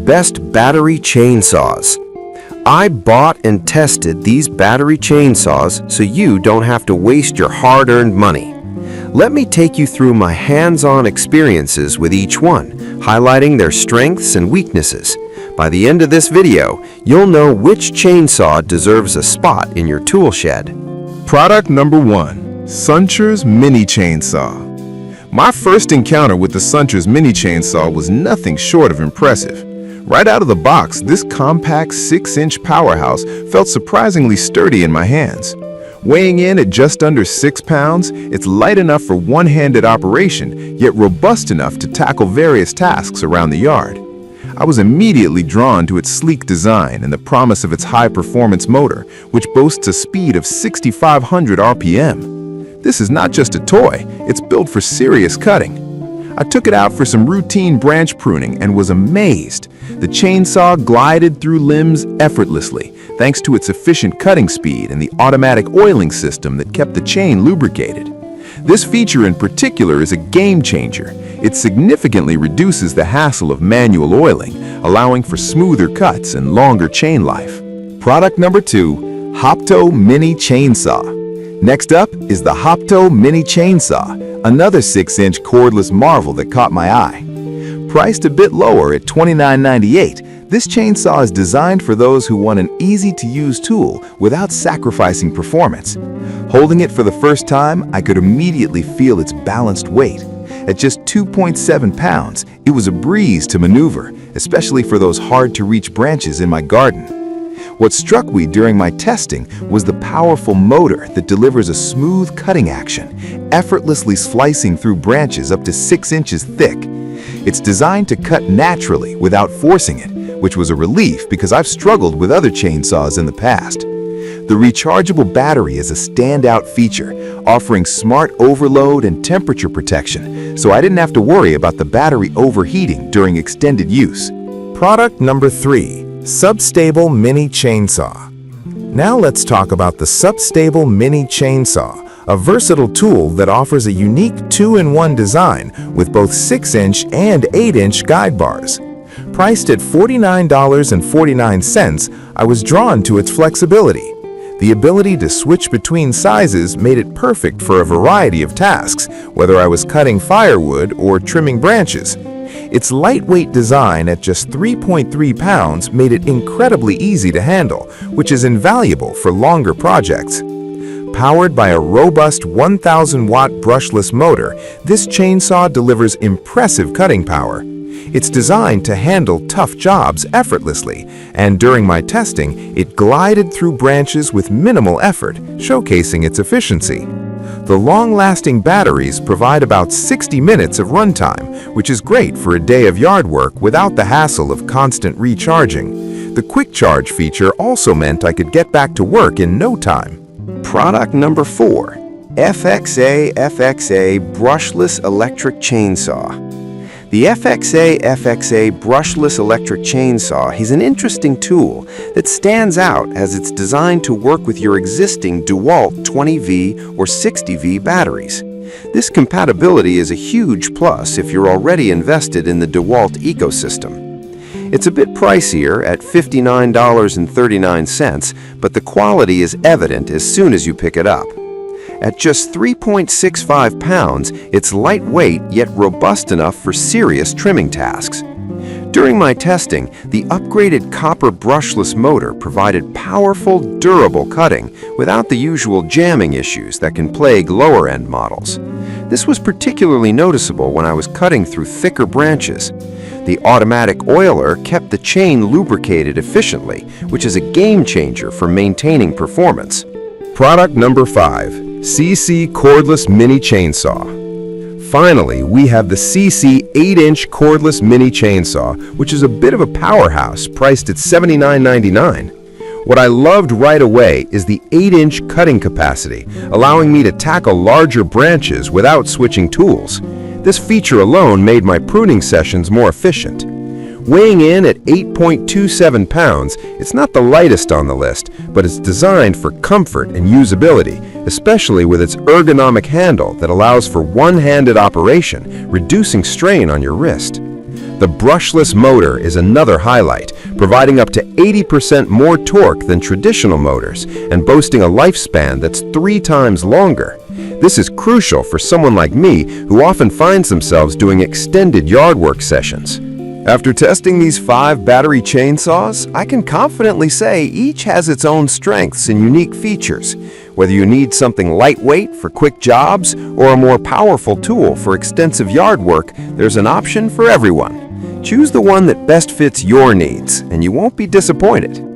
best battery chainsaws. I bought and tested these battery chainsaws so you don't have to waste your hard-earned money. Let me take you through my hands-on experiences with each one, highlighting their strengths and weaknesses. By the end of this video, you'll know which chainsaw deserves a spot in your tool shed. Product number 1. Suncher's Mini Chainsaw. My first encounter with the Suncher's Mini Chainsaw was nothing short of impressive. Right out of the box, this compact 6-inch powerhouse felt surprisingly sturdy in my hands. Weighing in at just under 6 pounds, it's light enough for one-handed operation, yet robust enough to tackle various tasks around the yard. I was immediately drawn to its sleek design and the promise of its high-performance motor, which boasts a speed of 6,500 RPM. This is not just a toy, it's built for serious cutting. I took it out for some routine branch pruning and was amazed. The chainsaw glided through limbs effortlessly, thanks to its efficient cutting speed and the automatic oiling system that kept the chain lubricated. This feature in particular is a game changer. It significantly reduces the hassle of manual oiling, allowing for smoother cuts and longer chain life. Product number 2, Hopto Mini Chainsaw. Next up is the Hopto Mini Chainsaw, another 6-inch cordless marvel that caught my eye. Priced a bit lower at $29.98, this chainsaw is designed for those who want an easy-to-use tool without sacrificing performance. Holding it for the first time, I could immediately feel its balanced weight. At just 2.7 pounds, it was a breeze to maneuver, especially for those hard-to-reach branches in my garden. What struck me during my testing was the powerful motor that delivers a smooth cutting action, effortlessly slicing through branches up to 6 inches thick. It's designed to cut naturally without forcing it, which was a relief because I've struggled with other chainsaws in the past. The rechargeable battery is a standout feature, offering smart overload and temperature protection, so I didn't have to worry about the battery overheating during extended use. Product number 3. Substable Mini Chainsaw. Now let's talk about the Substable Mini Chainsaw, a versatile tool that offers a unique 2-in-1 design with both 6-inch and 8-inch guide bars. Priced at $49.49, I was drawn to its flexibility. The ability to switch between sizes made it perfect for a variety of tasks, whether I was cutting firewood or trimming branches. Its lightweight design at just 3.3 pounds made it incredibly easy to handle, which is invaluable for longer projects. Powered by a robust 1,000-watt brushless motor, this chainsaw delivers impressive cutting power. It's designed to handle tough jobs effortlessly, and during my testing, it glided through branches with minimal effort, showcasing its efficiency. The long-lasting batteries provide about 60 minutes of runtime, which is great for a day of yard work without the hassle of constant recharging. The quick charge feature also meant I could get back to work in no time. Product number 4. FXA Brushless Electric Chainsaw. The FXA Brushless Electric Chainsaw is an interesting tool that stands out as it's designed to work with your existing DeWalt 20V or 60V batteries. This compatibility is a huge plus if you're already invested in the DeWalt ecosystem. It's a bit pricier at $59.39, but the quality is evident as soon as you pick it up. At just 3.65 pounds, it's lightweight yet robust enough for serious trimming tasks. During my testing, the upgraded copper brushless motor provided powerful, durable cutting without the usual jamming issues that can plague lower-end models. This was particularly noticeable when I was cutting through thicker branches. The automatic oiler kept the chain lubricated efficiently, which is a game changer for maintaining performance. Product number 5. CC Cordless Mini Chainsaw. Finally, we have the CC 8-inch Cordless Mini Chainsaw, which is a bit of a powerhouse, priced at $79.99. What I loved right away is the 8-inch cutting capacity, allowing me to tackle larger branches without switching tools. This feature alone made my pruning sessions more efficient. Weighing in at 8.27 pounds, it's not the lightest on the list, but it's designed for comfort and usability, especially with its ergonomic handle that allows for one-handed operation, reducing strain on your wrist. The brushless motor is another highlight, providing up to 80% more torque than traditional motors and boasting a lifespan that's 3 times longer. This is crucial for someone like me who often finds themselves doing extended yard work sessions. After testing these 5 battery chainsaws, I can confidently say each has its own strengths and unique features. Whether you need something lightweight for quick jobs or a more powerful tool for extensive yard work, there's an option for everyone. Choose the one that best fits your needs, and you won't be disappointed.